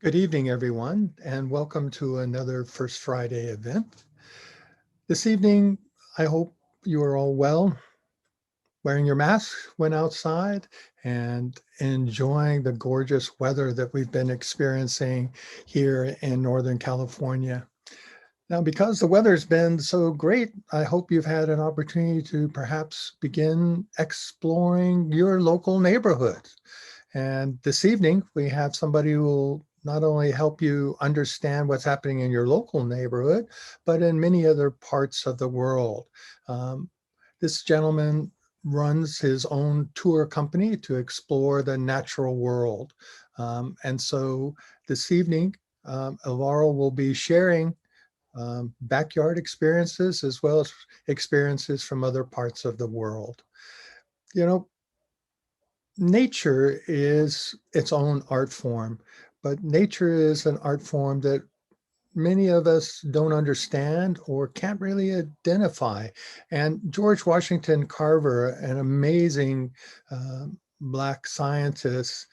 Good evening, everyone, and welcome to another First Friday event. This evening, I hope you are all well, wearing your masks when outside, and enjoying the gorgeous weather that we've been experiencing here in Northern California. Now, because the weather's been so great, I hope you've had an opportunity to perhaps begin exploring your local neighborhood. And this evening, we have somebody who will not only help you understand what's happening in your local neighborhood, but in many other parts of the world. Um, this gentleman runs his own tour company to explore the natural world. And so this evening, Alvaro will be sharing backyard experiences as well as experiences from other parts of the world. You know, nature is its own art form, but nature is an art form that many of us don't understand or can't really identify. And George Washington Carver, an amazing Black scientist,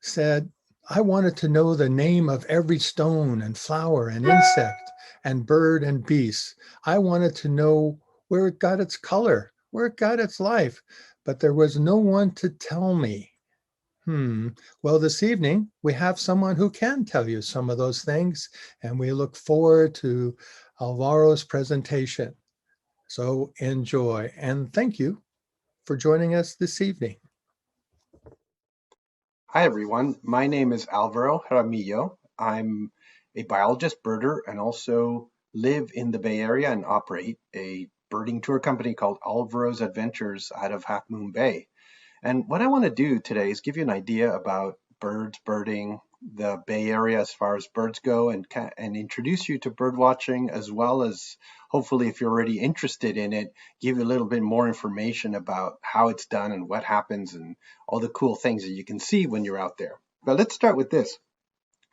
said, I wanted to know the name of every stone and flower and insect and bird and beast. I wanted to know where it got its color, where it got its life, but there was no one to tell me. Well, this evening we have someone who can tell you some of those things, and we look forward to Alvaro's presentation. So enjoy, and thank you for joining us this evening. Hi everyone, my name is Alvaro Jaramillo. I'm a biologist birder and also live in the Bay Area and operate a birding tour company called Alvaro's Adventures out of Half Moon Bay. And what I want to do today is give you an idea about birds, birding, the Bay Area as far as birds go, and introduce you to bird watching, as well as hopefully, if you're already interested in it, give you a little bit more information about how it's done and what happens and all the cool things that you can see when you're out there. But let's start with this.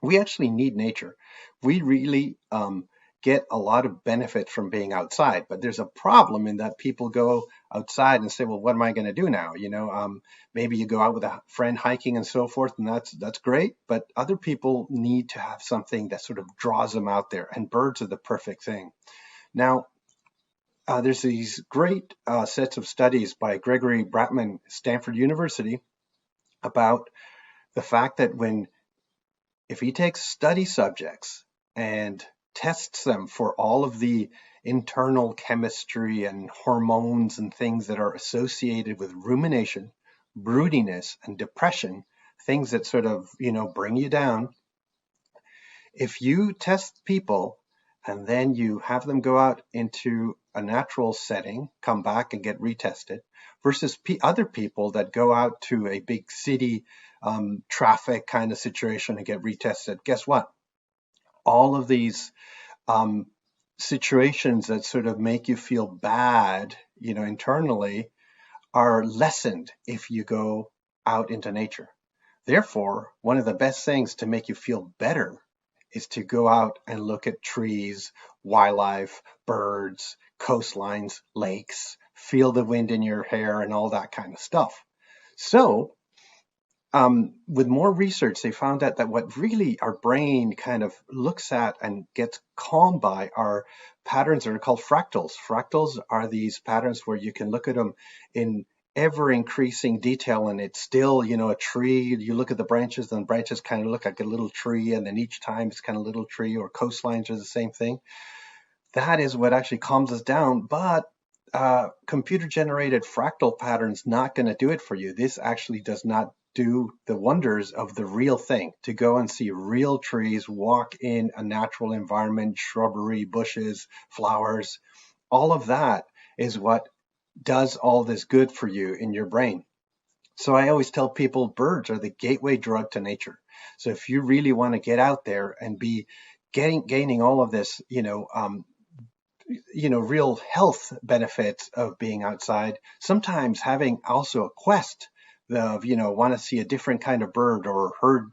We actually need nature. We really get a lot of benefit from being outside, but there's a problem in that people go outside and say, well, what am I going to do now? Maybe you go out with a friend hiking and so forth, and that's great, but other people need to have something that sort of draws them out there, and birds are the perfect thing. Now, there's these great sets of studies by Gregory Bratman, Stanford University, about the fact that if he takes study subjects and tests them for all of the internal chemistry and hormones and things that are associated with rumination, broodiness, and depression, things that sort of, bring you down. If you test people and then you have them go out into a natural setting, come back and get retested, versus other people that go out to a big city traffic kind of situation and get retested, guess what? All of these situations that sort of make you feel bad, internally, are lessened if you go out into nature. Therefore, one of the best things to make you feel better is to go out and look at trees, wildlife, birds, coastlines, lakes, feel the wind in your hair and all that kind of stuff. So with more research, they found out that what really our brain kind of looks at and gets calmed by are patterns that are called fractals. Fractals are these patterns where you can look at them in ever increasing detail, and it's still, a tree. You look at the branches, and the branches kind of look like a little tree, and then each time it's kind of a little tree, or coastlines are the same thing. That is what actually calms us down, but computer generated fractal patterns not going to do it for you. This actually does not do the wonders of the real thing. To go and see real trees, walk in a natural environment, shrubbery, bushes, flowers, all of that is what does all this good for you in your brain. So I always tell people birds are the gateway drug to nature. So if you really want to get out there and be gaining all of this, real health benefits of being outside, sometimes having also a quest of, want to see a different kind of bird or heard,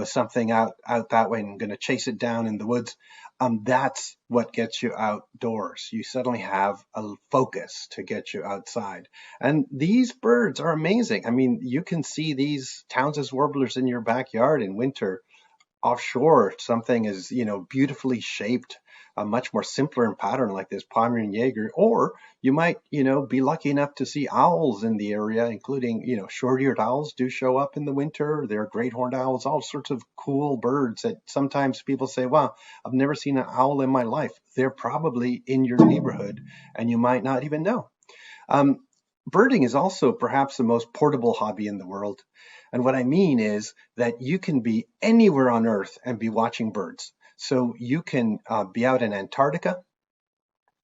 something out that way and going to chase it down in the woods. That's what gets you outdoors. You suddenly have a focus to get you outside. And these birds are amazing. I mean, you can see these Townsend's warblers in your backyard in winter offshore, something is, beautifully shaped, much more simpler in pattern like this Pomeranian Jaeger, or you might, be lucky enough to see owls in the area, including, short-eared owls do show up in the winter. There are great horned owls, all sorts of cool birds that sometimes people say, wow, I've never seen an owl in my life. They're probably in your neighborhood and you might not even know. Um, Birding is also perhaps the most portable hobby in the world. And what I mean is that you can be anywhere on Earth and be watching birds. So you can be out in Antarctica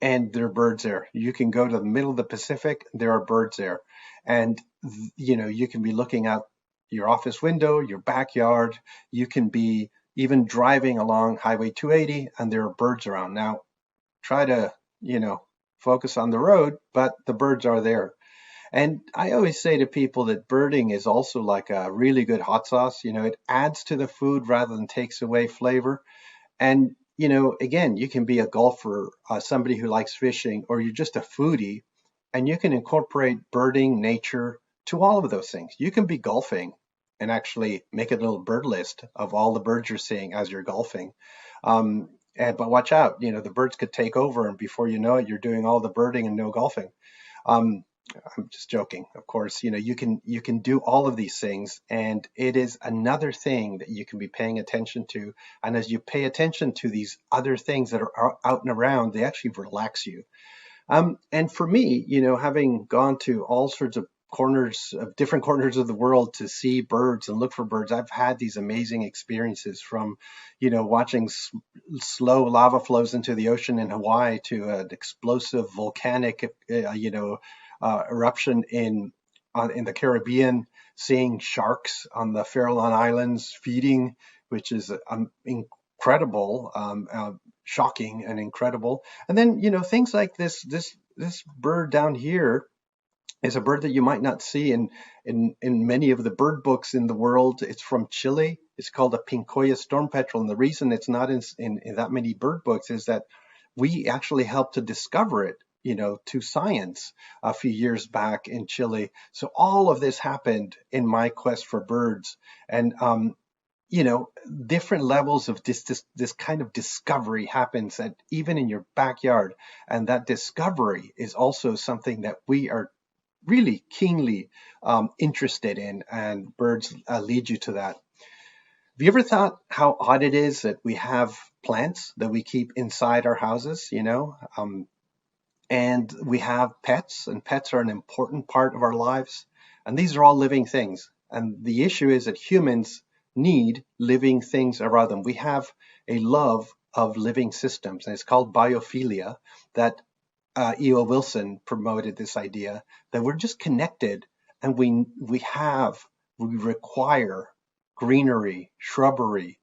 and there are birds there. You can go to the middle of the Pacific, there are birds there. And, you can be looking out your office window, your backyard. You can be even driving along Highway 280 and there are birds around. Now, try to, focus on the road, but the birds are there. And I always say to people that birding is also like a really good hot sauce. It adds to the food rather than takes away flavor. And, again, you can be a golfer, somebody who likes fishing, or you're just a foodie, and you can incorporate birding, nature to all of those things. You can be golfing and actually make a little bird list of all the birds you're seeing as you're golfing. But watch out, the birds could take over, and before you know it, you're doing all the birding and no golfing. Um, I'm just joking, of course. You can do all of these things, and it is another thing that you can be paying attention to. And as you pay attention to these other things that are out and around, they actually relax you. And for me, having gone to all sorts of different corners of the world to see birds and look for birds, I've had these amazing experiences from, watching slow lava flows into the ocean in Hawaii to an explosive volcanic, eruption in the Caribbean, seeing sharks on the Farallon Islands feeding, which is incredible, shocking and incredible. And then, things like this bird down here is a bird that you might not see in many of the bird books in the world. It's from Chile. It's called a Pincoya storm petrel. And the reason it's not in that many bird books is that we actually helped to discover it, to science a few years back in Chile. So all of this happened in my quest for birds. And different levels of this kind of discovery happens at even in your backyard, and that discovery is also something that we are really keenly interested in, and birds lead you to that. Have you ever thought how odd it is that we have plants that we keep inside our houses, and we have pets, and pets are an important part of our lives, and these are all living things. And the issue is that humans need living things around them. We have a love of living systems, and it's called biophilia. That E.O. Wilson promoted this idea that we're just connected, and we require greenery, shrubbery,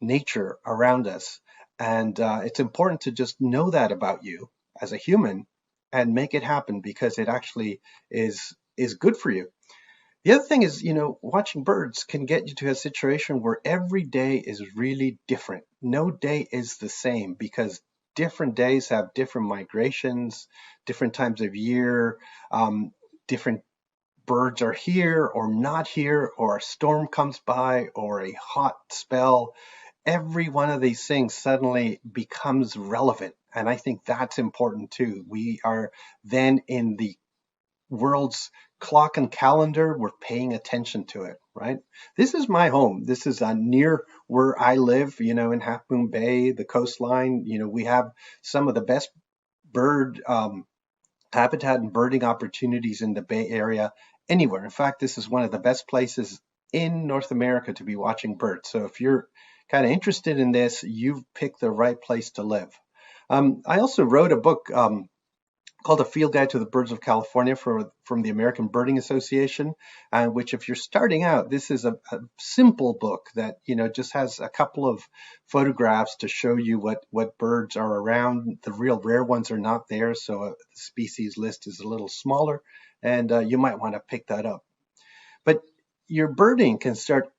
nature around us. And it's important to just know that about you as a human and make it happen, because it actually is good for you. The other thing is, watching birds can get you to a situation where every day is really different. No day is the same, because different days have different migrations, different times of year, different birds are here or not here, or a storm comes by or a hot spell. Every one of these things suddenly becomes relevant. And I think that's important too. We are then in the world's clock and calendar, we're paying attention to it, right? This is my home. This is near where I live, in Half Moon Bay, the coastline. We have some of the best bird habitat and birding opportunities in the Bay Area anywhere. In fact, this is one of the best places in North America to be watching birds. So if you're kind of interested in this, you've picked the right place to live. I also wrote a book called A Field Guide to the Birds of California from the American Birding Association, which, if you're starting out, this is a simple book that just has a couple of photographs to show you what birds are around. The real rare ones are not there, so the species list is a little smaller, and you might want to pick that up. But your birding can start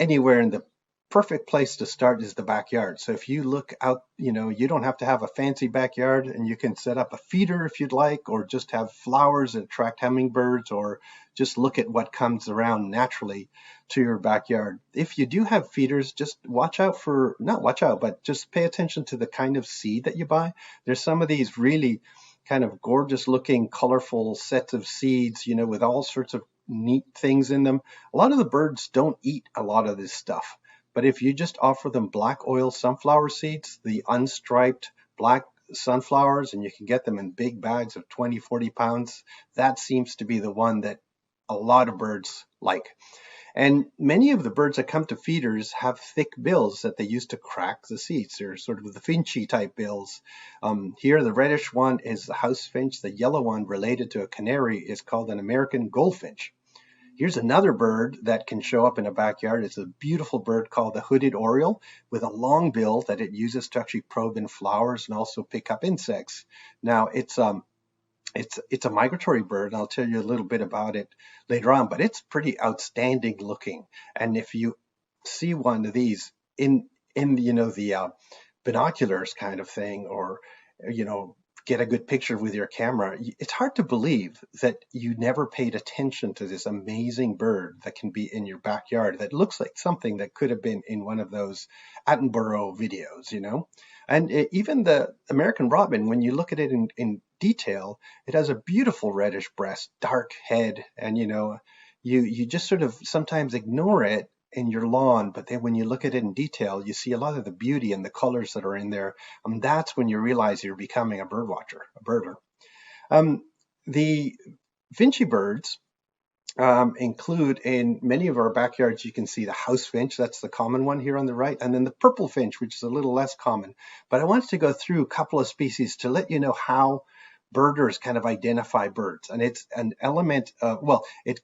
anywhere in the perfect place to start is the backyard. So if you look out, you don't have to have a fancy backyard, and you can set up a feeder if you'd like, or just have flowers that attract hummingbirds, or just look at what comes around naturally to your backyard. If you do have feeders, just not watch out, but just pay attention to the kind of seed that you buy. There's some of these really kind of gorgeous looking, colorful sets of seeds, with all sorts of neat things in them. A lot of the birds don't eat a lot of this stuff. But if you just offer them black oil sunflower seeds, the unstriped black sunflowers, and you can get them in big bags of 20, 40 pounds, that seems to be the one that a lot of birds like. And many of the birds that come to feeders have thick bills that they use to crack the seeds. They're sort of the Finchy type bills. Here, the reddish one is the house finch. The yellow one, related to a canary, is called an American goldfinch. Here's another bird that can show up in a backyard. It's a beautiful bird called the hooded oriole, with a long bill that it uses to actually probe in flowers and also pick up insects. Now, it's a migratory bird, and I'll tell you a little bit about it later on, but it's pretty outstanding looking. And if you see one of these in the binoculars kind of thing, or get a good picture with your camera, it's hard to believe that you never paid attention to this amazing bird that can be in your backyard that looks like something that could have been in one of those Attenborough videos, And even the American robin, when you look at it in detail, it has a beautiful reddish breast, dark head, and you just sort of sometimes ignore it in your lawn, but then when you look at it in detail, you see a lot of the beauty and the colors that are in there. And that's when you realize you're becoming a bird watcher, a birder. The Finchy birds include, in many of our backyards, you can see the house finch. That's the common one here on the right. And then the purple finch, which is a little less common. But I wanted to go through a couple of species to let you know how birders kind of identify birds. And it's an element of, it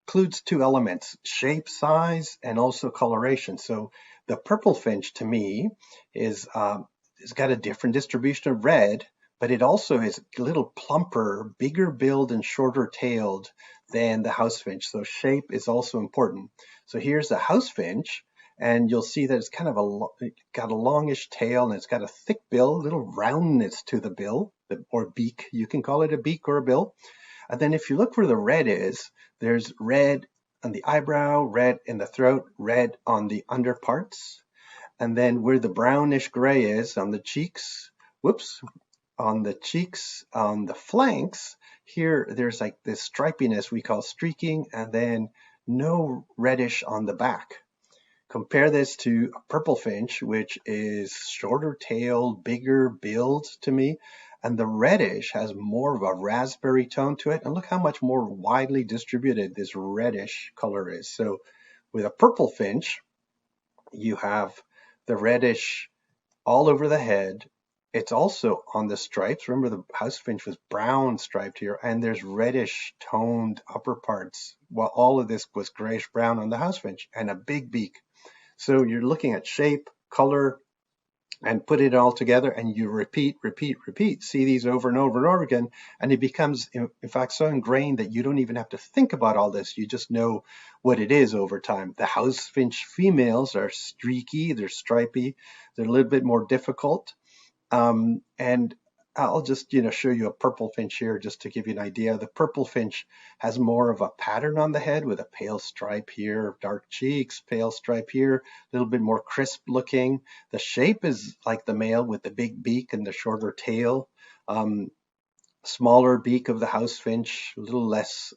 includes two elements: shape, size, and also coloration. So the purple finch, to me, is has got a different distribution of red, but it also is a little plumper, bigger billed, and shorter tailed than the house finch. So shape is also important. So here's the house finch, and you'll see that it's kind of got a longish tail, and it's got a thick bill, a little roundness to the bill, or beak. You can call it a beak or a bill. And then if you look where the red is, there's red on the eyebrow, red in the throat, red on the underparts. And then where the brownish gray is on the cheeks, on the flanks, here there's like this stripiness we call streaking, and then no reddish on the back. Compare this to a purple finch, which is shorter tailed, bigger billed to me. And the reddish has more of a raspberry tone to it. And look how much more widely distributed this reddish color is. So with a purple finch, you have the reddish all over the head. It's also on the stripes. Remember, the house finch was brown striped here, and there's reddish toned upper parts. Well, all of this was grayish brown on the house finch, and a big beak. So you're looking at shape, color, and put it all together, and you repeat, see these over and over and over again, and it becomes, in fact, so ingrained that you don't even have to think about all this. You just know what it is over time. The house finch females are streaky, they're stripy, they're a little bit more difficult. And I'll just, show you a purple finch here just to give you an idea. The purple finch has more of a pattern on the head with a pale stripe here, dark cheeks, pale stripe here, a little bit more crisp looking. The shape is like the male with the big beak and the shorter tail. Smaller beak of the house finch, a little less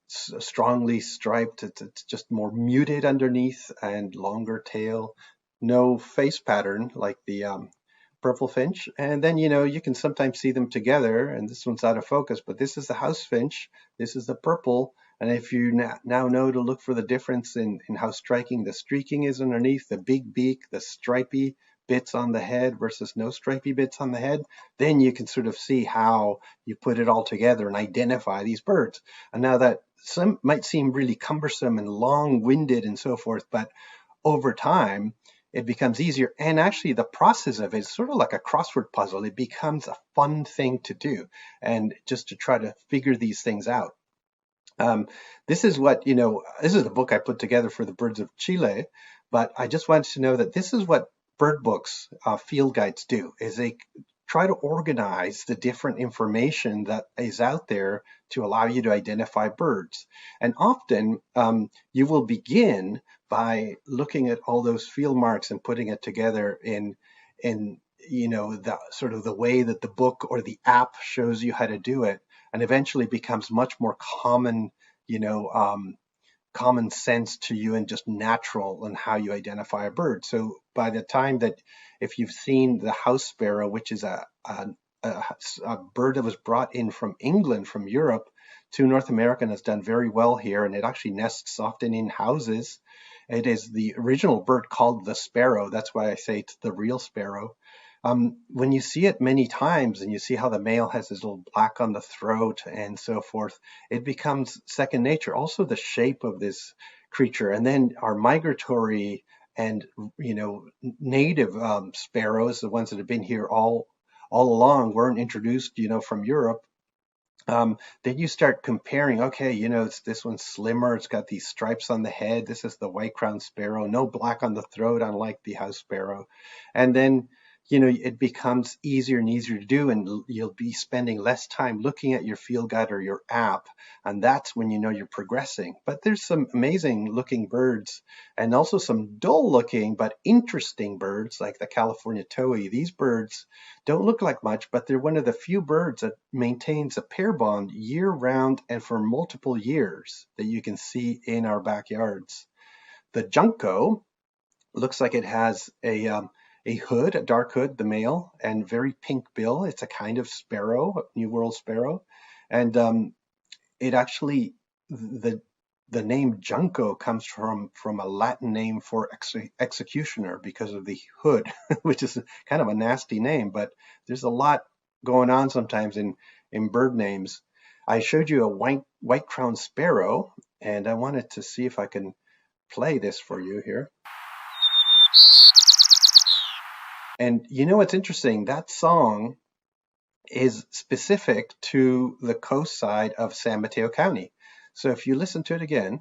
strongly striped. It's just more muted underneath and longer tail. No face pattern like the purple finch. And then, you can sometimes see them together, and this one's out of focus, but this is the house finch, this is the purple. And if you now know to look for the difference in how striking the streaking is underneath, the big beak, the stripy bits on the head versus no stripy bits on the head, then you can sort of see how you put it all together and identify these birds. And now that some might seem really cumbersome and long-winded and so forth, but over time, it becomes easier. And actually the process of it is sort of like a crossword puzzle. It becomes a fun thing to do, and just to try to figure these things out. Um, this is what, this is the book I put together for the Birds of Chile, but I just wanted to know that this is what bird books, field guides do, is they try to organize the different information that is out there to allow you to identify birds. And often you will begin by looking at all those field marks and putting it together in the sort of the way that the book or the app shows you how to do it, and eventually becomes much more common, you know, um, common sense to you and just natural in how you identify a bird. So by the time that, if you've seen the house sparrow, which is a bird that was brought in from England, from Europe to North America, and has done very well here, and it actually nests often in houses. It is the original bird called the sparrow. That's why I say it's the real sparrow. When you see it many times and you see how the male has his little black on the throat and so forth, it becomes second nature. Also, the shape of this creature, and then our migratory and native sparrows, the ones that have been here all along, weren't introduced, from Europe. Then you start comparing, okay, this one's slimmer, it's got these stripes on the head. This is the white-crowned sparrow, no black on the throat, unlike the house sparrow. And then, it becomes easier and easier to do, and you'll be spending less time looking at your field guide or your app, and that's when you're progressing. But there's some amazing looking birds, and also some dull looking but interesting birds like the California towhee. These birds don't look like much, but they're one of the few birds that maintains a pair bond year round and for multiple years that you can see in our backyards. The junco looks like it has a hood, a dark hood, the male, and very pink bill. It's a kind of sparrow, a New World sparrow. And it actually, the name junco comes from a Latin name for executioner because of the hood, which is kind of a nasty name, but there's a lot going on sometimes in bird names. I showed you a white-crowned sparrow, and I wanted to see if I can play this for you here. And what's interesting? That song is specific to the coast side of San Mateo County. So if you listen to it again,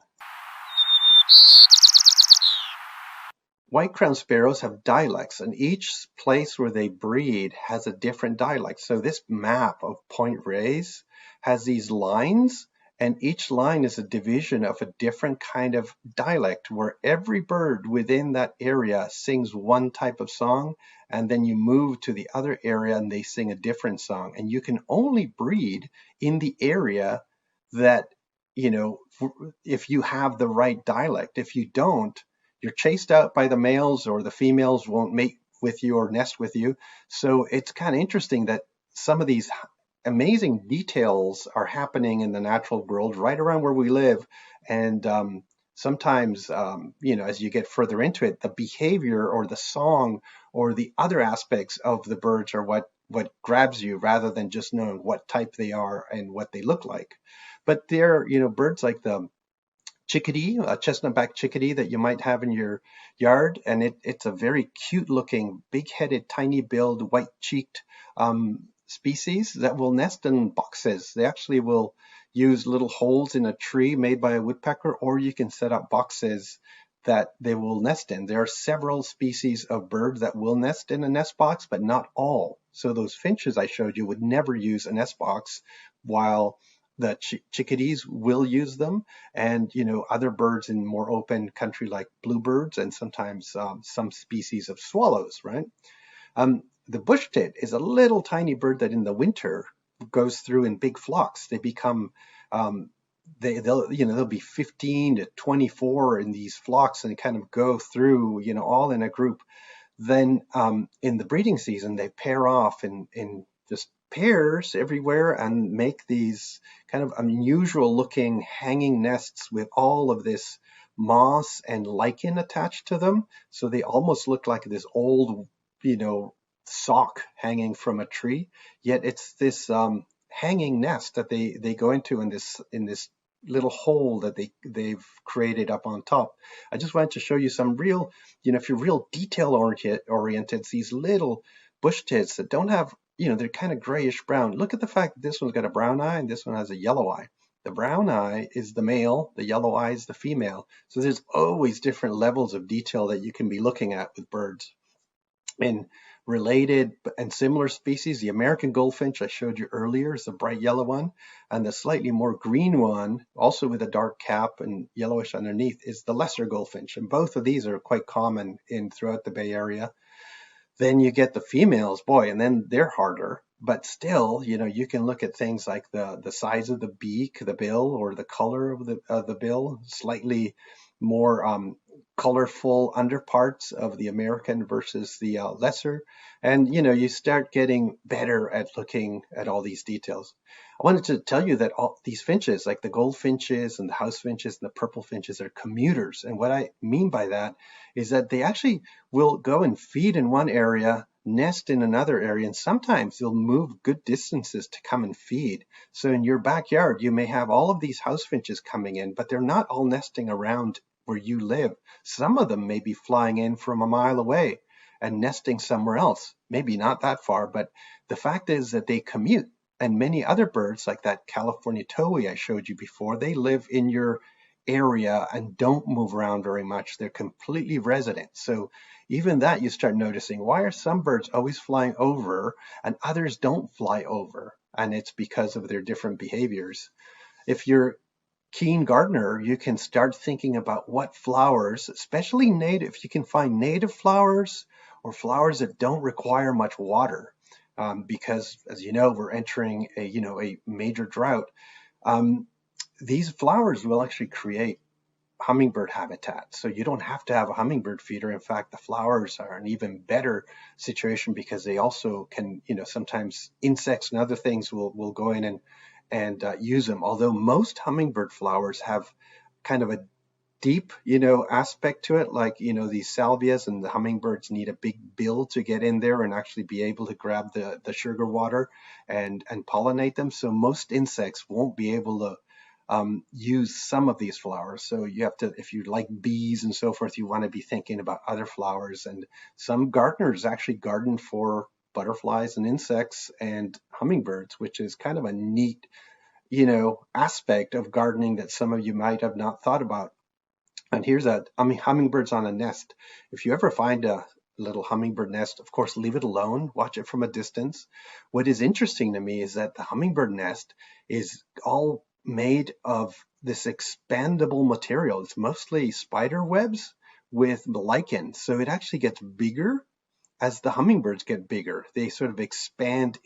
white-crowned sparrows have dialects, and each place where they breed has a different dialect. So this map of Point Reyes has these lines, and each line is a division of a different kind of dialect, where every bird within that area sings one type of song, and then you move to the other area and they sing a different song. And you can only breed in the area that, if you have the right dialect. If you don't, you're chased out by the males, or the females won't mate with you or nest with you. So it's kind of interesting that some of these amazing details are happening in the natural world right around where we live. And sometimes, as you get further into it, the behavior or the song or the other aspects of the birds are what grabs you, rather than just knowing what type they are and what they look like. But they're, birds like the chickadee, a chestnut-backed chickadee that you might have in your yard, and it's a very cute-looking, big-headed, tiny-billed, white-cheeked species that will nest in boxes. They actually will use little holes in a tree made by a woodpecker, or you can set up boxes that they will nest in. There are several species of birds that will nest in a nest box, but not all. So those finches I showed you would never use a nest box, while the chickadees will use them, and other birds in more open country like bluebirds, and sometimes some species of swallows, right? The bush tit is a little tiny bird that in the winter goes through in big flocks. They become they'll be 15 to 24 in these flocks, and kind of go through all in a group. Then in the breeding season, they pair off in just pairs everywhere and make these kind of unusual looking hanging nests with all of this moss and lichen attached to them. So they almost look like this old, sock hanging from a tree. Yet it's this hanging nest that they go into in this little hole that they've created up on top. I just wanted to show you some real, if you're real detail oriented, these little bush tits that don't have, they're kind of grayish brown. Look at the fact that this one's got a brown eye and this one has a yellow eye. The brown eye is the male, the yellow eye is the female. So there's always different levels of detail that you can be looking at with birds. In related and similar species, the American goldfinch I showed you earlier is the bright yellow one, and the slightly more green one, also with a dark cap and yellowish underneath, is the lesser goldfinch. And both of these are quite common in throughout the Bay Area. Then you get the females, boy, and then they're harder. But still, you can look at things like the size of the beak, the bill, or the color of the bill, slightly more colorful underparts of the American versus the lesser. And you start getting better at looking at all these details. I wanted to tell you that all these finches, like the goldfinches and the house finches and the purple finches, are commuters. And what I mean by that is that they actually will go and feed in one area, nest in another area, and sometimes they'll move good distances to come and feed. So in your backyard, you may have all of these house finches coming in, but they're not all nesting around where you live. Some of them may be flying in from a mile away and nesting somewhere else, maybe not that far, but the fact is that they commute. And many other birds, like that California towhee I showed you before, they live in your area and don't move around very much. They're completely resident. So even that you start noticing, why are some birds always flying over and others don't fly over? And it's because of their different behaviors. If you're keen gardener, you can start thinking about what flowers, especially native, if you can find native flowers or flowers that don't require much water, because as you know, we're entering a major drought. These flowers will actually create hummingbird habitat. So you don't have to have a hummingbird feeder. In fact, the flowers are an even better situation because they also can, sometimes insects and other things will go in and use them. Although most hummingbird flowers have kind of a deep, aspect to it, like, these salvias, and the hummingbirds need a big bill to get in there and actually be able to grab the sugar water and pollinate them. So most insects won't be able to use some of these flowers. So you have to, if you like bees and so forth, you want to be thinking about other flowers. And some gardeners actually garden for butterflies and insects and hummingbirds, which is kind of a neat, aspect of gardening that some of you might have not thought about. And here's hummingbirds on a nest. If you ever find a little hummingbird nest, of course, leave it alone, watch it from a distance. What is interesting to me is that the hummingbird nest is all made of this expandable material. It's mostly spider webs with lichen. So it actually gets bigger as the hummingbirds get bigger. They sort of expand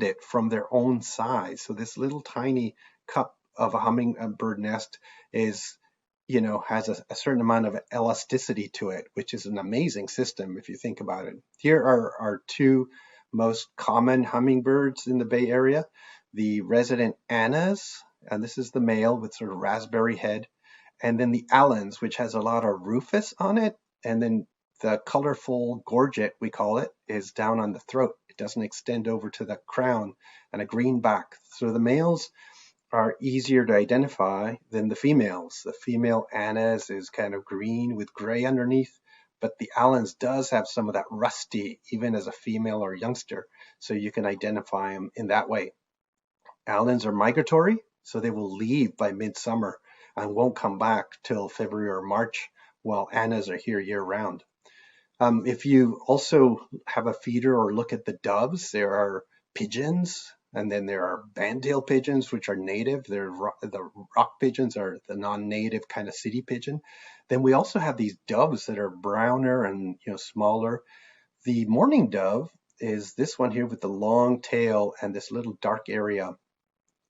it from their own size. So this little tiny cup of a hummingbird nest is, has a certain amount of elasticity to it, which is an amazing system if you think about it. Here are our two most common hummingbirds in the Bay Area. The resident Annas, and this is the male with sort of raspberry head, and then the Allens, which has a lot of rufous on it, and then the colorful gorget, we call it, is down on the throat. It doesn't extend over to the crown, and a green back. So the males are easier to identify than the females. The female Annas is kind of green with gray underneath, but the Allens does have some of that rusty, even as a female or youngster, so you can identify them in that way. Allens are migratory, so they will leave by midsummer and won't come back till February or March, while Annas are here year round. If you also have a feeder or look at the doves, there are pigeons, and then there are bandtail pigeons, which are native. The rock pigeons are the non-native kind of city pigeon. Then we also have these doves that are browner and smaller. The mourning dove is this one here with the long tail and this little dark area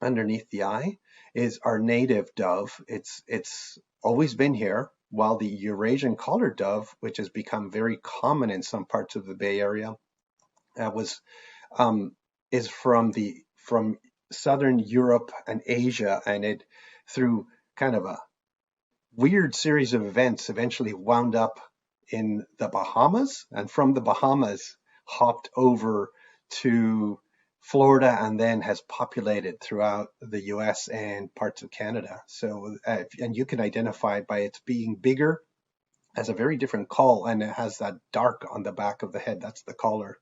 underneath the eye, is our native dove. It's always been here, while the Eurasian collared dove, which has become very common in some parts of the Bay Area, is from Southern Europe and Asia, and it, through kind of a weird series of events, eventually wound up in the Bahamas, and from the Bahamas hopped over to Florida and then has populated throughout the US and parts of Canada. So, and you can identify it by its being bigger, has a very different call, and it has that dark on the back of the head. That's the collar.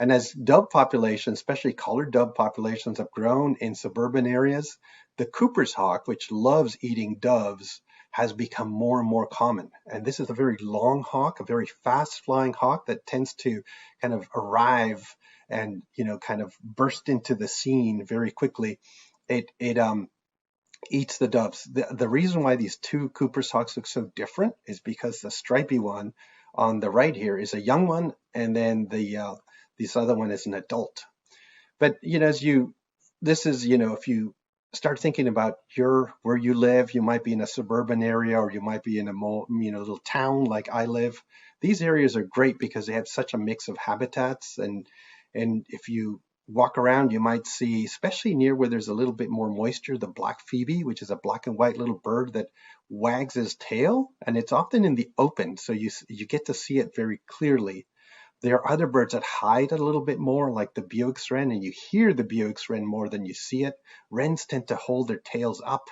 And as dove populations, especially collared dove populations, have grown in suburban areas, the Cooper's hawk, which loves eating doves, has become more and more common. And this is a very long hawk, a very fast flying hawk that tends to kind of arrive and, kind of burst into the scene very quickly. It eats the doves. The reason why these two Cooper's hawks look so different is because the stripy one on the right here is a young one, and then this other one is an adult. But if you start thinking about where you live, you might be in a suburban area, or you might be in a little town like I live. These areas are great because they have such a mix of habitats, and if you walk around, you might see, especially near where there's a little bit more moisture, the black Phoebe, which is a black and white little bird that wags his tail, and it's often in the open, so you get to see it very clearly. There are other birds that hide a little bit more, like the Bewick's wren, and you hear the Bewick's wren more than you see it. Wrens tend to hold their tails up,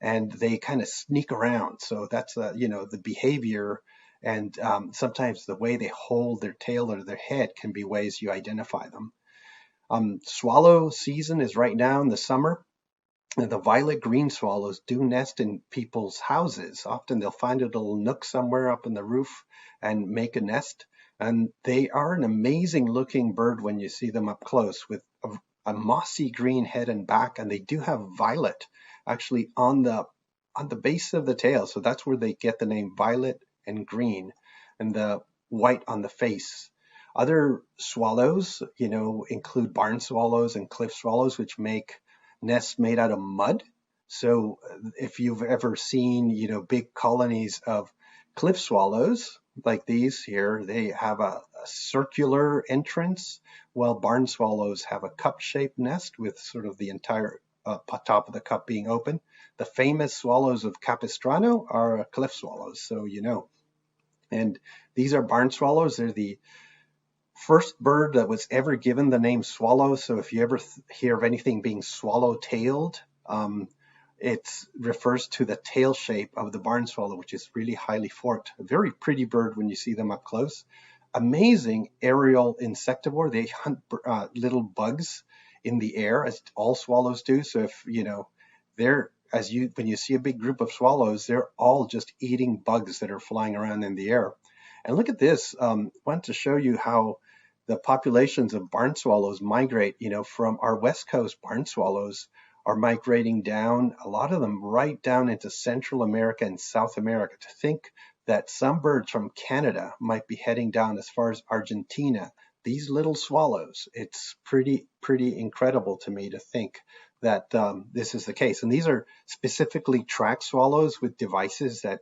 and they kind of sneak around. So that's the behavior, and sometimes the way they hold their tail or their head can be ways you identify them. Swallow season is right now in the summer. And the violet green swallows do nest in people's houses. Often they'll find a little nook somewhere up in the roof and make a nest. And they are an amazing looking bird when you see them up close, with a mossy green head and back. And they do have violet actually on the base of the tail. So that's where they get the name violet and green, and the white on the face. Other swallows, include barn swallows and cliff swallows, which make nests made out of mud. So if you've ever seen, big colonies of cliff swallows like these here, they have a circular entrance, while barn swallows have a cup-shaped nest with sort of the entire top of the cup being open. The famous swallows of Capistrano are cliff swallows, so And these are barn swallows. They're the first bird that was ever given the name swallow. So if you ever hear of anything being swallow-tailed, it refers to the tail shape of the barn swallow, which is really highly forked. A very pretty bird when you see them up close. Amazing aerial insectivore. They hunt little bugs in the air, as all swallows do. So if when you see a big group of swallows, they're all just eating bugs that are flying around in the air. And look at this. I want to show you how the populations of barn swallows migrate. From our West Coast, barn swallows are migrating down, a lot of them right down into Central America and South America. To think that some birds from Canada might be heading down as far as Argentina, these little swallows, it's pretty incredible to me to think that this is the case. And these are specifically tracked swallows with devices that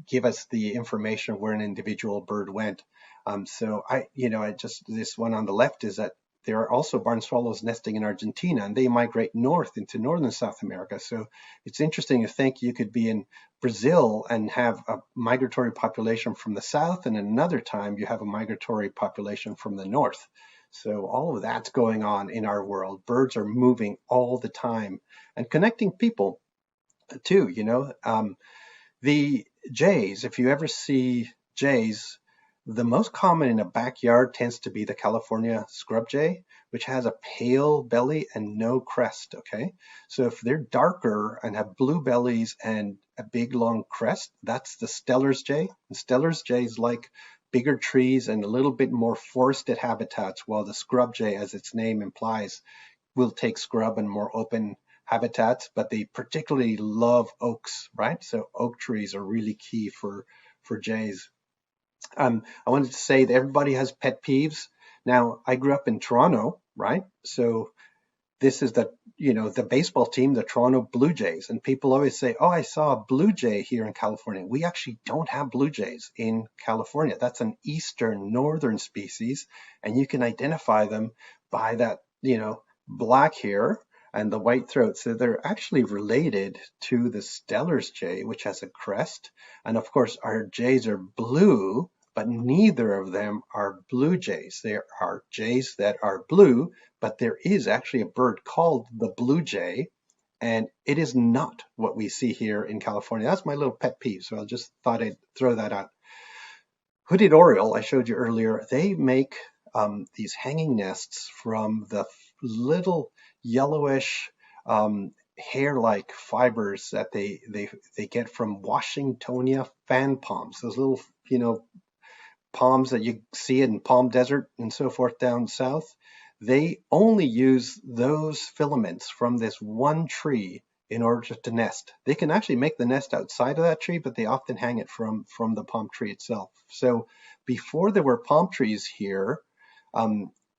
give us the information where an individual bird went. This one on the left is that there are also barn swallows nesting in Argentina, and they migrate north into northern South America. So it's interesting to think you could be in Brazil and have a migratory population from the south, and another time you have a migratory population from the north. So all of that's going on in our world. Birds are moving all the time and connecting people too. The jays, if you ever see jays, the most common in a backyard tends to be the California scrub jay, which has a pale belly and no crest, okay? So if they're darker and have blue bellies and a big long crest, that's the Steller's jay. And Steller's jays like bigger trees and a little bit more forested habitats, while the scrub jay, as its name implies, will take scrub and more open habitats, but they particularly love oaks, right? So oak trees are really key for jays. I wanted to say that everybody has pet peeves. Now, I grew up in Toronto, right? So this is the baseball team, the Toronto Blue Jays. And people always say, oh, I saw a blue jay here in California. We actually don't have blue jays in California. That's an eastern northern species. And you can identify them by that, black here and the white throat. So they're actually related to the Steller's jay, which has a crest. And of course, our jays are blue, but neither of them are blue jays. There are jays that are blue, but there is actually a bird called the blue jay, and it is not what we see here in California. That's my little pet peeve, so I just thought I'd throw that out. Hooded Oriole, I showed you earlier, they make these hanging nests from the little yellowish hair-like fibers that they get from Washingtonia fan palms, those little, palms that you see in Palm Desert and so forth down south. They only use those filaments from this one tree in order to nest. They can actually make the nest outside of that tree, but they often hang it from the palm tree itself. So before there were palm trees here,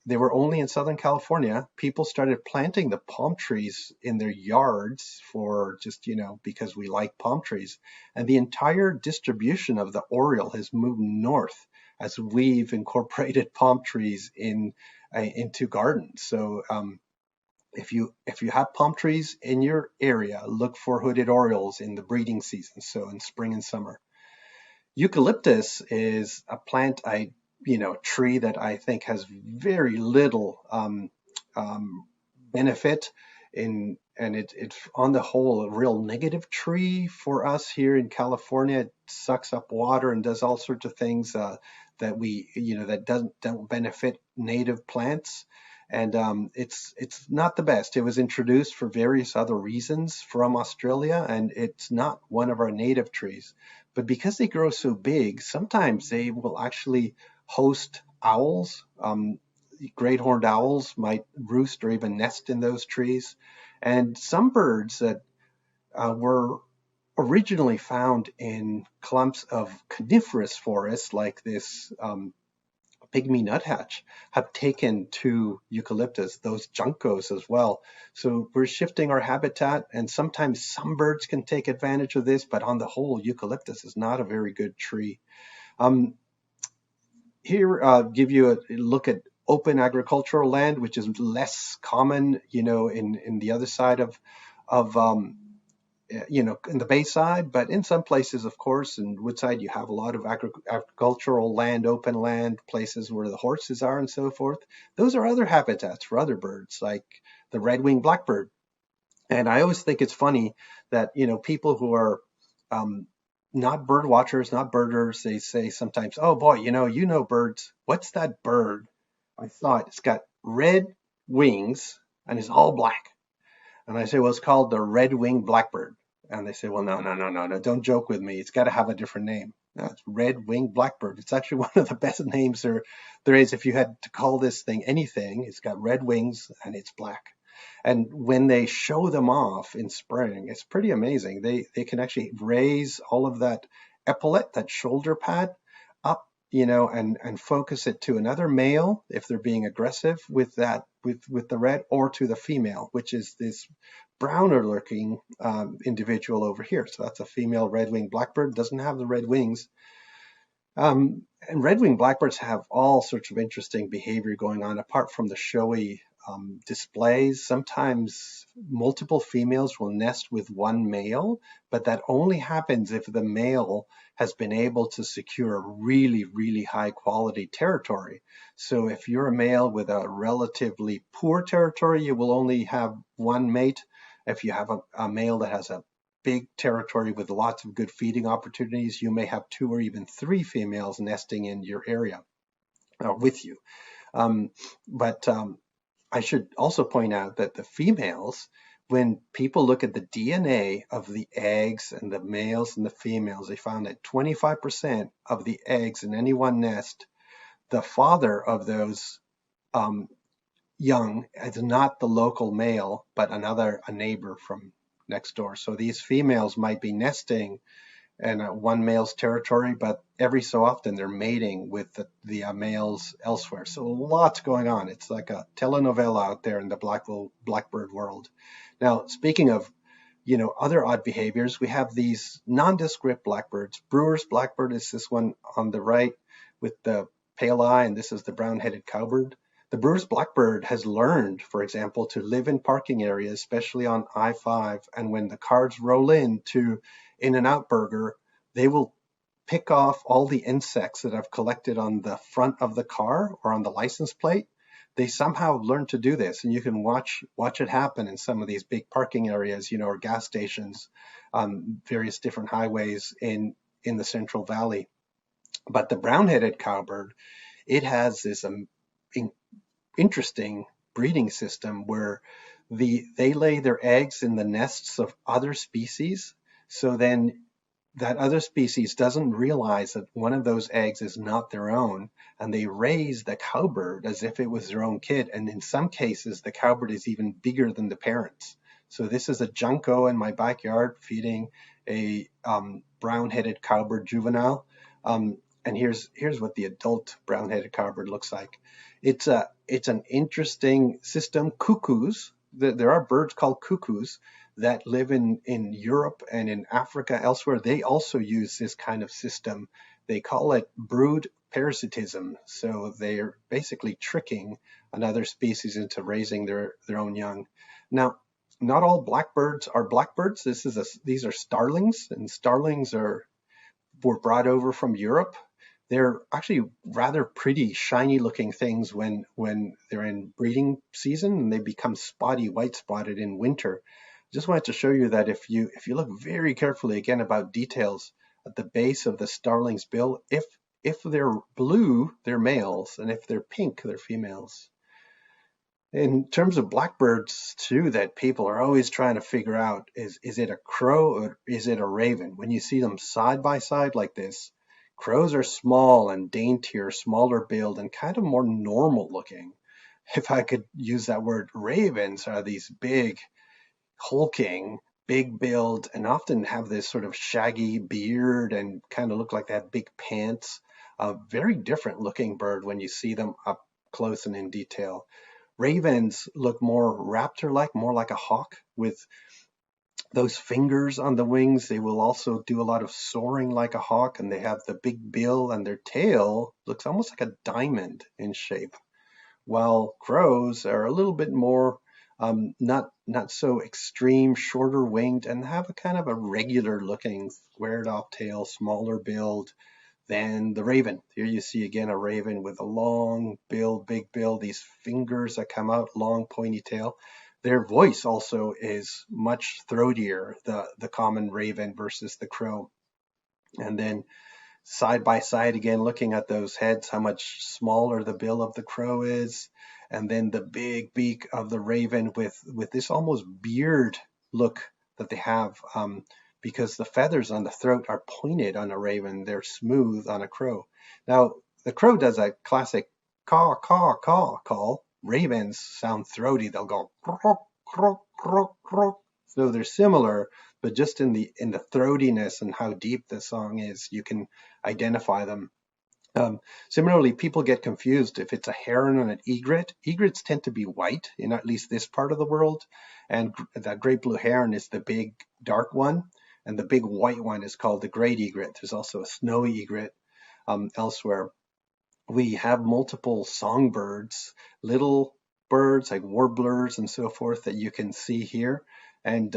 they were only in Southern California. People started planting the palm trees in their yards for just, because we like palm trees. And the entire distribution of the Oriole has moved north as we've incorporated palm trees into gardens. So if you have palm trees in your area, look for hooded orioles in the breeding season, so in spring and summer. Eucalyptus is a tree that I think has very little benefit and it's on the whole a real negative tree for us here in California. It sucks up water and does all sorts of things that don't benefit native plants. And it's not the best. It was introduced for various other reasons from Australia, and it's not one of our native trees. But because they grow so big, sometimes they will actually host owls. Great horned owls might roost or even nest in those trees. And some birds that were originally found in clumps of coniferous forests, like this pygmy nuthatch, have taken to eucalyptus, those juncos as well. So we're shifting our habitat, and sometimes some birds can take advantage of this, but on the whole, eucalyptus is not a very good tree. Here, give you a look at open agricultural land, which is less common, in the other side of in the Bayside, but in some places, of course, in Woodside, you have a lot of agricultural land, open land, places where the horses are and so forth. Those are other habitats for other birds, like the red-winged blackbird. And I always think it's funny that, people who are not bird watchers, not birders, they say sometimes, oh boy, you know birds. What's that bird? I thought it's got red wings and it's all black. And I say, well, it's called the red-winged blackbird. And they say, well, no, don't joke with me. It's got to have a different name. No, it's red-winged blackbird. It's actually one of the best names there is. If you had to call this thing anything, it's got red wings and it's black. And when they show them off in spring, it's pretty amazing. They can actually raise all of that epaulette, that shoulder pad, up, and focus it to another male if they're being aggressive with that, with the red, or to the female, which is this browner looking individual over here. So that's a female red-winged blackbird, doesn't have the red wings. And red-winged blackbirds have all sorts of interesting behavior going on, apart from the showy displays. Sometimes multiple females will nest with one male, but that only happens if the male has been able to secure a really, really high quality territory. So if you're a male with a relatively poor territory, you will only have one mate. If you have a male that has a big territory with lots of good feeding opportunities, you may have 2 or even 3 females nesting in your area with you. But I should also point out that the females, when people look at the DNA of the eggs and the males and the females, they found that 25% of the eggs in any one nest, the father of those young is not the local male, but a neighbor from next door. So these females might be nesting in one male's territory, but every so often they're mating with the males elsewhere. So lots going on. It's like a telenovela out there in the blackbird world. Now, speaking of, other odd behaviors, we have these nondescript blackbirds. Brewer's blackbird is this one on the right with the pale eye, and this is the brown-headed cowbird. The Brewer's blackbird has learned, for example, to live in parking areas, especially on I-5, and when the cars roll in to In-N-Out Burger, they will pick off all the insects that I've collected on the front of the car or on the license plate. They somehow learn to do this, and you can watch it happen in some of these big parking areas, or gas stations on various different highways in the Central Valley. But the brown-headed cowbird, it has this interesting breeding system where they lay their eggs in the nests of other species. So then that other species doesn't realize that one of those eggs is not their own, and they raise the cowbird as if it was their own kid. And in some cases, the cowbird is even bigger than the parents. So this is a junco in my backyard feeding a brown-headed cowbird juvenile. And here's what the adult brown-headed cowbird looks like. It's an interesting system. Cuckoos, there are birds called cuckoos that live in Europe and in Africa, elsewhere. They also use this kind of system. They call it brood parasitism. So they're basically tricking another species into raising their own young. Now, not all blackbirds are blackbirds. These are starlings, and starlings were brought over from Europe. They're actually rather pretty, shiny looking things when they're in breeding season, and they become spotty, white spotted in winter. Just wanted to show you that if you look very carefully again about details at the base of the starling's bill, if they're blue, they're males, and if they're pink, they're females. In terms of blackbirds too, that people are always trying to figure out is it a crow or is it a raven? When you see them side by side like this, crows are small and daintier, smaller build, and kind of more normal looking. If I could use that word, ravens are these big, hulking, big build, and often have this sort of shaggy beard and kind of look like they have big pants. A very different looking bird when you see them up close and in detail. Ravens look more raptor-like, more like a hawk with those fingers on the wings. They will also do a lot of soaring like a hawk, and they have the big bill, and their tail looks almost like a diamond in shape. While crows are a little bit more not so extreme, shorter winged, and have a kind of a regular looking squared off tail, smaller build than the raven. Here you see again a raven with a long bill, big bill, these fingers that come out, long pointy tail. Their voice also is much throatier, the common raven versus the crow. And then side by side again, looking at those heads, how much smaller the bill of the crow is, and then the big beak of the raven with this almost beard look that they have, because the feathers on the throat are pointed on a raven, they're smooth on a crow. Now, the crow does a classic caw, caw, caw call. Ravens sound throaty. They'll go croak, croak, croak, croak. So they're similar, but just in the throatiness and how deep the song is, you can identify them. Similarly, people get confused if it's a heron and an egret. Egrets tend to be white in at least this part of the world, and that great blue heron is the big dark one, and the big white one is called the great egret. There's also a snowy egret elsewhere. We have multiple songbirds, little birds like warblers and so forth that you can see here. And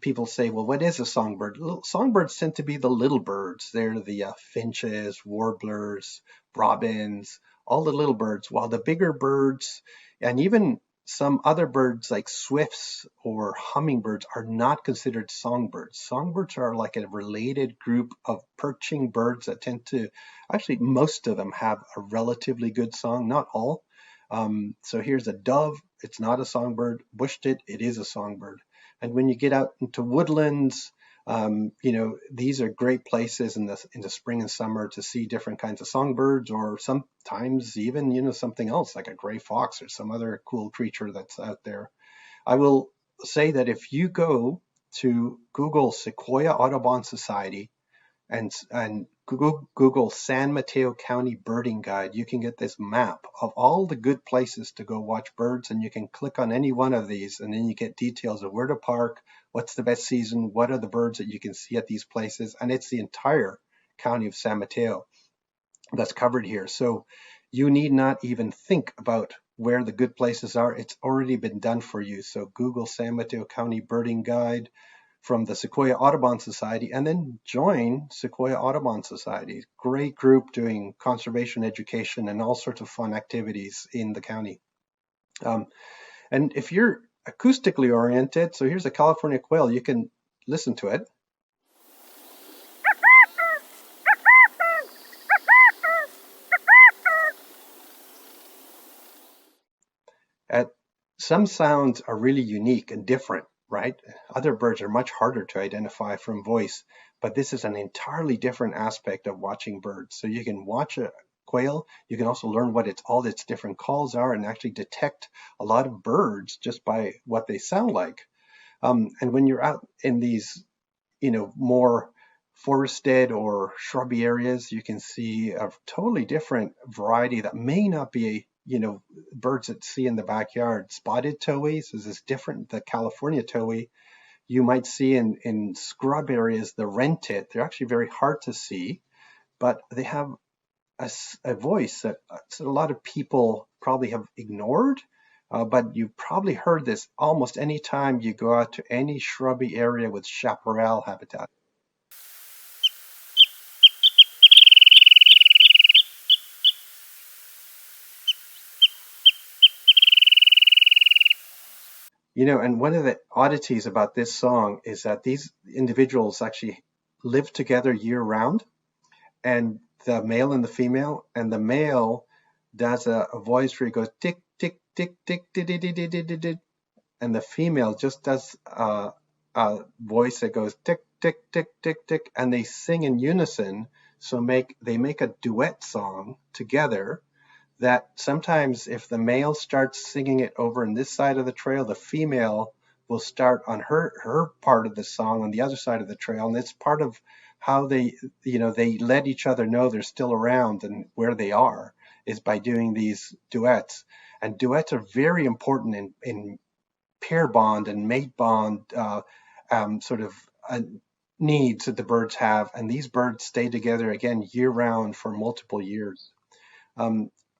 people say, well, what is a songbird? Songbirds tend to be the little birds. They're the finches, warblers, robins, all the little birds, while the bigger birds and even some other birds like swifts or hummingbirds are not considered songbirds. Songbirds are like a related group of perching birds that tend to, actually most of them have a relatively good song, not all. So here's a dove. It's not a songbird. Bush-tit, it is a songbird. And when you get out into woodlands, these are great places in the spring and summer to see different kinds of songbirds, or sometimes even, something else like a gray fox or some other cool creature that's out there. I will say that if you go to Google Sequoia Audubon Society and Google San Mateo County Birding Guide, you can get this map of all the good places to go watch birds, and you can click on any one of these, and then you get details of where to park, what's the best season, what are the birds that you can see at these places, and it's the entire county of San Mateo that's covered here. So you need not even think about where the good places are. It's already been done for you. So Google San Mateo County Birding Guide from the Sequoia Audubon Society, and then join Sequoia Audubon Society. Great group doing conservation education and all sorts of fun activities in the county. And if you're acoustically oriented, so here's a California quail, you can listen to it. some sounds are really unique and different, right? Other birds are much harder to identify from voice, but this is an entirely different aspect of watching birds. So you can watch a quail, you can also learn what all its different calls are and actually detect a lot of birds just by what they sound like. And when you're out in these, more forested or shrubby areas, you can see a totally different variety that may not be, birds that see in the backyard. Spotted towhees is this different, the California towhee. You might see in scrub areas, the wren tit. They're actually very hard to see, but they have a voice that a lot of people probably have ignored. But you've probably heard this almost any time you go out to any shrubby area with chaparral habitat. And one of the oddities about this song is that these individuals actually live together year round, and the male and the female, and the male does a voice where he goes tick, tick, tick, tick, tick, tick, tick, tick, tick, tick, and the female just does a voice that goes tick, tick, tick, tick, tick, and they sing in unison. So they make a duet song together that sometimes if the male starts singing it over on this side of the trail, the female will start on her part of the song on the other side of the trail. And it's part of how they let each other know they're still around and where they are, is by doing these duets. And duets are very important in pair bond and mate bond sort of needs that the birds have. And these birds stay together again year round for multiple years.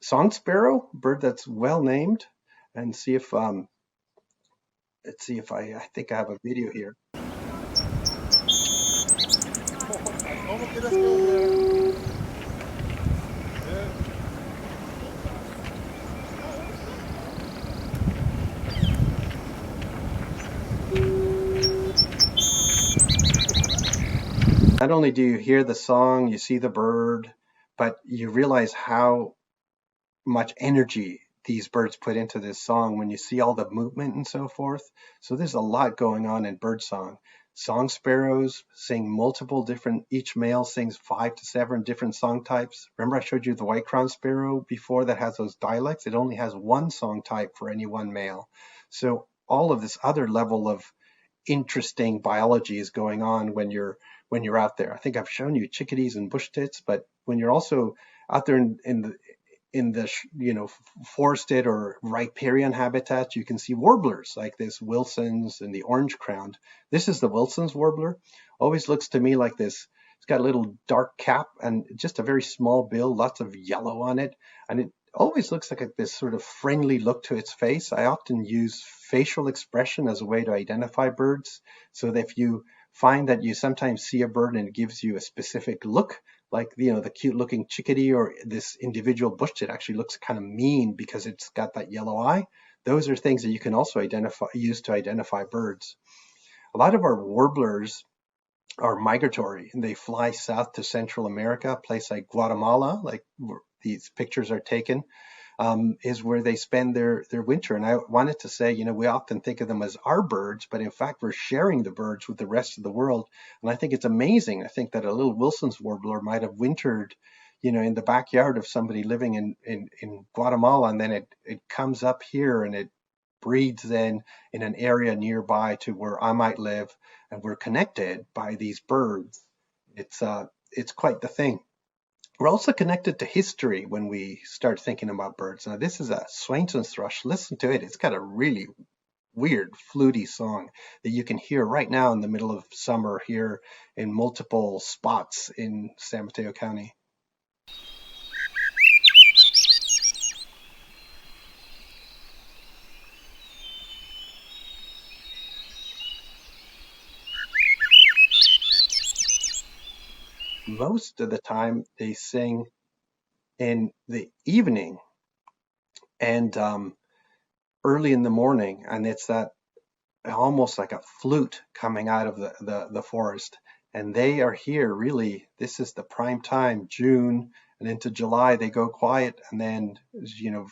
Song sparrow, bird that's well named, and see if let's see if I think I have a video here. Not only do you hear the song, you see the bird, but you realize how much energy these birds put into this song when you see all the movement and so forth. So there's a lot going on in birdsong. Song sparrows sing multiple different, each male sings 5 to 7 different song types. Remember I showed you the white-crowned sparrow before that has those dialects? It only has one song type for any one male. So all of this other level of interesting biology is going on when you're out there. I think I've shown you chickadees and bush tits, but when you're also out there in the forested or riparian habitats, you can see warblers like this Wilson's and the orange-crowned. This is the Wilson's warbler. Always looks to me like this. It's got a little dark cap and just a very small bill, lots of yellow on it, and it always looks like this sort of friendly look to its face. I often use facial expression as a way to identify birds, so that if you find that you sometimes see a bird and it gives you a specific look, like the cute looking chickadee or this individual bush tit actually looks kind of mean because it's got that yellow eye. Those are things that you can also use to identify birds. A lot of our warblers are migratory and they fly south to Central America, a place like Guatemala, like where these pictures are taken, is where they spend their winter. And I wanted to say, we often think of them as our birds, but in fact, we're sharing the birds with the rest of the world. And I think it's amazing. I think that a little Wilson's warbler might have wintered, in the backyard of somebody living in Guatemala, and then it comes up here and it breeds then in an area nearby to where I might live, and we're connected by these birds. It's quite the thing. We're also connected to history when we start thinking about birds. Now, this is a Swainson's thrush. Listen to it. It's got a really weird, fluty song that you can hear right now in the middle of summer here in multiple spots in San Mateo County. Most of the time they sing in the evening and early in the morning, and it's that almost like a flute coming out of the forest. And they are here really, this is the prime time, June and into July they go quiet, and then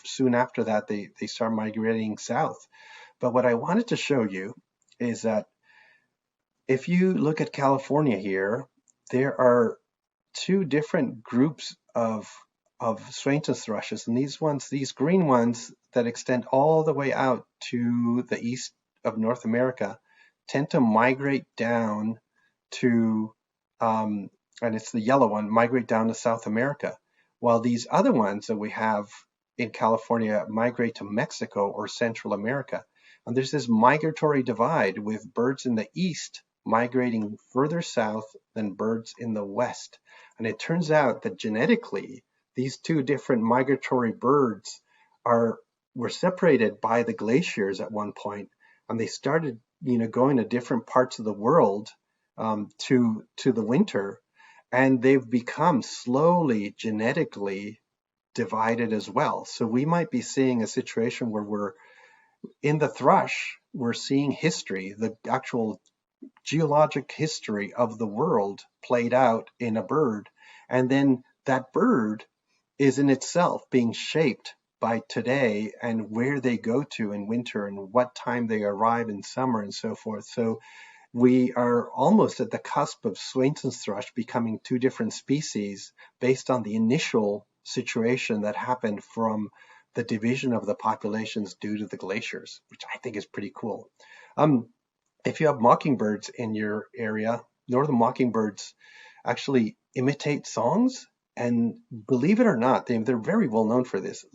soon after that they start migrating south. But what I wanted to show you is that if you look at California here, there are two different groups of Swainson's thrushes, and these green ones that extend all the way out to the east of North America, tend to migrate down to, and it's the yellow one, migrate down to South America, while these other ones that we have in California migrate to Mexico or Central America. And there's this migratory divide with birds in the east migrating further south than birds in the west. And it turns out that genetically, these two different migratory birds were separated by the glaciers at one point, and they started, going to different parts of the world to the winter, and they've become slowly genetically divided as well. So we might be seeing a situation where we're in the thrush, we're seeing history, the actual geologic history of the world played out in a bird, and then that bird is in itself being shaped by today and where they go to in winter and what time they arrive in summer and so forth. So we are almost at the cusp of Swainson's thrush becoming two different species based on the initial situation that happened from the division of the populations due to the glaciers, which I think is pretty cool. If you have mockingbirds in your area, northern mockingbirds actually imitate songs. And believe it or not, they're very well known for this.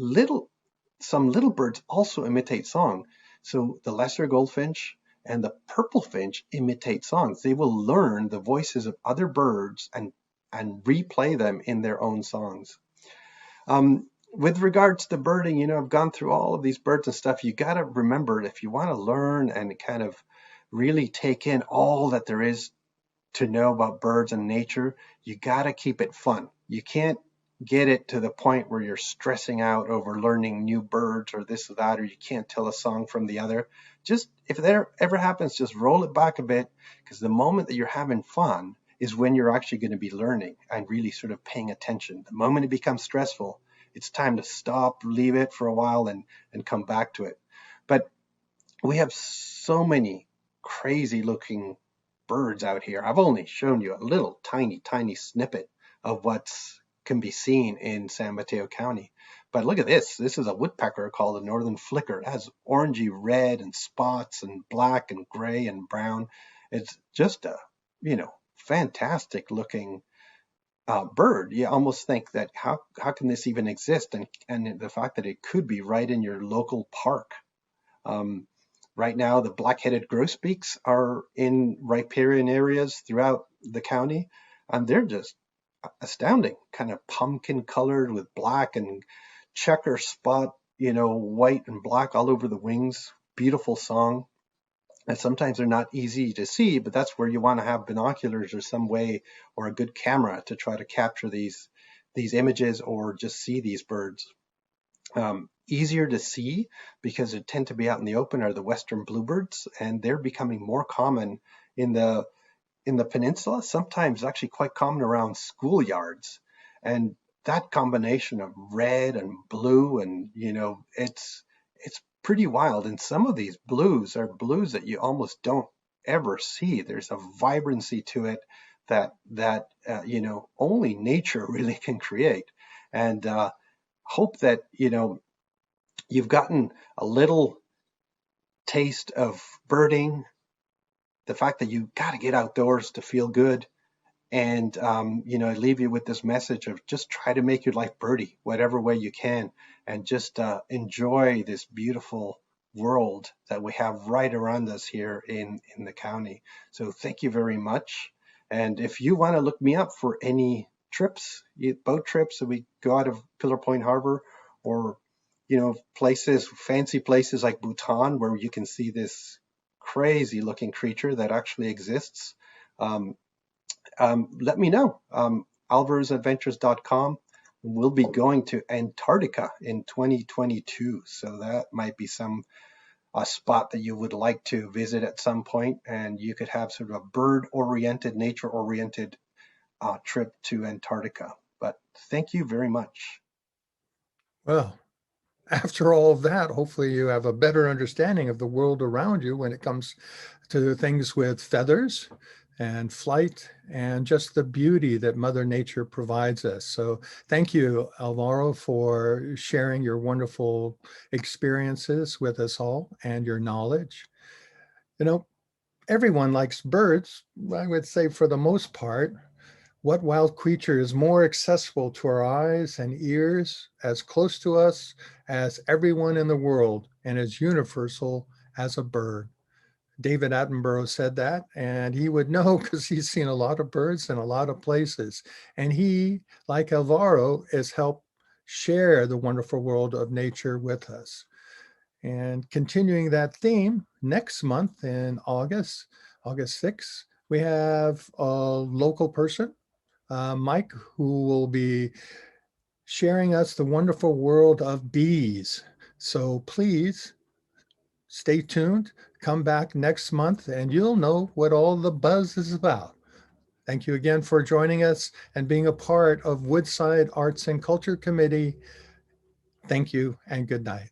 Some little birds also imitate song. So the lesser goldfinch and the purple finch imitate songs. They will learn the voices of other birds and replay them in their own songs. With regards to birding, I've gone through all of these birds and stuff. You got to remember, if you want to learn and kind of really take in all that there is to know about birds and nature, you got to keep it fun. You can't get it to the point where you're stressing out over learning new birds or this or that, or you can't tell a song from the other. Just, if that ever happens, just roll it back a bit, because the moment that you're having fun is when you're actually going to be learning and really sort of paying attention. The moment it becomes stressful, it's time to stop, leave it for a while, and come back to it. But we have so many crazy looking birds out here. I've only shown you a little tiny snippet of what can be seen in San Mateo County. But look at this. This is a woodpecker called the northern flicker. It has orangey red and spots and black and gray and brown. It's just a, fantastic looking bird. You almost think that how can this even exist? And the fact that it could be right in your local park. Right now, the black-headed grosbeaks are in riparian areas throughout the county, and they're just astounding, kind of pumpkin colored with black and checker spot, white and black all over the wings. Beautiful song. And sometimes they're not easy to see, but that's where you want to have binoculars or some way, or a good camera to try to capture these images or just see these birds. Easier to see because they tend to be out in the open are the western bluebirds, and they're becoming more common in the peninsula, sometimes actually quite common around schoolyards. And that combination of red and blue, and it's pretty wild. And some of these blues are blues that you almost don't ever see. There's a vibrancy to it that only nature really can create. And hope that you've gotten a little taste of birding, the fact that you got to get outdoors to feel good. And, I leave you with this message of just try to make your life birdie, whatever way you can, and just enjoy this beautiful world that we have right around us here in the county. So thank you very much. And if you want to look me up for any trips, boat trips that we go out of Pillar Point Harbor, or fancy places like Bhutan, where you can see this crazy looking creature that actually exists, let me know. alvarosadventures.com. We'll be going to Antarctica in 2022, so that might be a spot that you would like to visit at some point, and you could have sort of a bird-oriented, nature-oriented trip to Antarctica. But thank you very much. Well, after all of that, hopefully you have a better understanding of the world around you when it comes to things with feathers and flight and just the beauty that Mother Nature provides us. So thank you, Alvaro, for sharing your wonderful experiences with us all and your knowledge. You know, everyone likes birds, I would say for the most part. What wild creature is more accessible to our eyes and ears, as close to us as everyone in the world, and as universal as a bird? David Attenborough said that, and he would know because he's seen a lot of birds in a lot of places. And he, like Alvaro, has helped share the wonderful world of nature with us. And continuing that theme, next month in August, August 6th, we have a local person, Mike, who will be sharing us the wonderful world of bees. So please stay tuned, come back next month, and you'll know what all the buzz is about. Thank you again for joining us and being a part of Woodside Arts and Culture Committee. Thank you and good night.